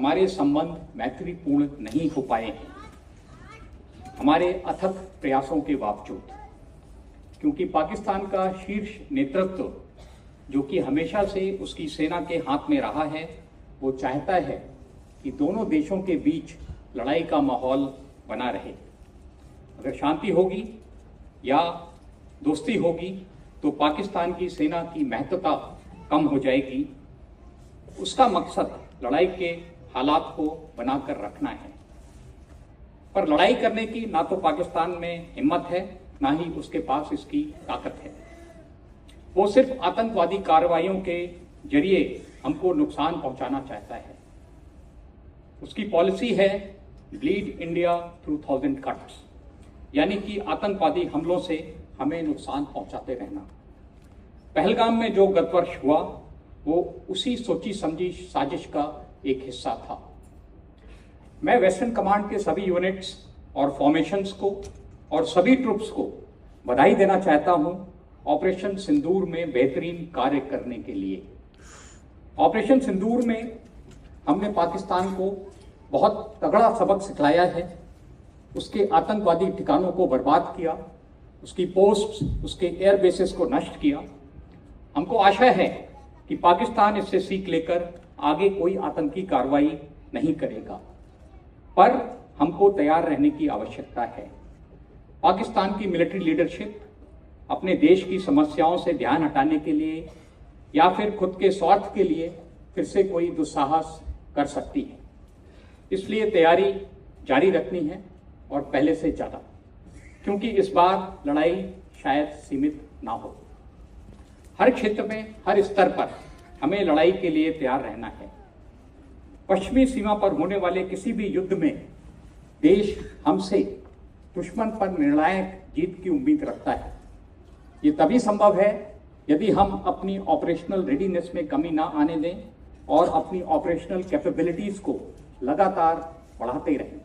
हमारे संबंध मैत्रीपूर्ण नहीं हो पाए हैं, हमारे अथक प्रयासों के बावजूद, क्योंकि पाकिस्तान का शीर्ष नेतृत्व, जो कि हमेशा से उसकी सेना के हाथ में रहा है, वो चाहता है कि दोनों देशों के बीच लड़ाई का माहौल बना रहे। अगर शांति होगी या दोस्ती होगी तो पाकिस्तान की सेना की महत्वता कम हो जाएगी। उसका मकसद लड़ाई के हालात को बनाकर रखना है, पर लड़ाई करने की ना तो पाकिस्तान में हिम्मत है, ना ही उसके पास इसकी ताकत है। वो सिर्फ आतंकवादी कार्रवाइयों के जरिए हमको नुकसान पहुंचाना चाहता है। उसकी पॉलिसी है ब्लीड इंडिया थ्रू 1000 कट्स, यानी कि आतंकवादी हमलों से हमें नुकसान पहुंचाते रहना। पहलगाम में जो गत वर्ष हुआ वो उसी सोची समझी साजिश का एक हिस्सा था। मैं वेस्टर्न कमांड के सभी यूनिट्स और फॉर्मेशंस को और सभी ट्रुप्स को बधाई देना चाहता हूं ऑपरेशन सिंदूर में बेहतरीन कार्य करने के लिए। ऑपरेशन सिंदूर में हमने पाकिस्तान को बहुत तगड़ा सबक सिखलाया है। उसके आतंकवादी ठिकानों को बर्बाद किया, उसकी पोस्ट्स, उसके एयर बेसेस को नष्ट किया। हमको आशा है कि पाकिस्तान इससे सीख लेकर आगे कोई आतंकी कार्रवाई नहीं करेगा, पर हमको तैयार रहने की आवश्यकता है। पाकिस्तान की मिलिट्री लीडरशिप अपने देश की समस्याओं से ध्यान हटाने के लिए या फिर खुद के स्वार्थ के लिए फिर से कोई दुस्साहस कर सकती है। इसलिए तैयारी जारी रखनी है और पहले से ज्यादा, क्योंकि इस बार लड़ाई शायद सीमित ना हो। हर क्षेत्र में, हर स्तर पर हमें लड़ाई के लिए तैयार रहना है। पश्चिमी सीमा पर होने वाले किसी भी युद्ध में देश हमसे दुश्मन पर निर्णायक जीत की उम्मीद रखता है। ये तभी संभव है यदि हम अपनी ऑपरेशनल रेडीनेस में कमी ना आने दें और अपनी ऑपरेशनल कैपेबिलिटीज को लगातार बढ़ाते रहें।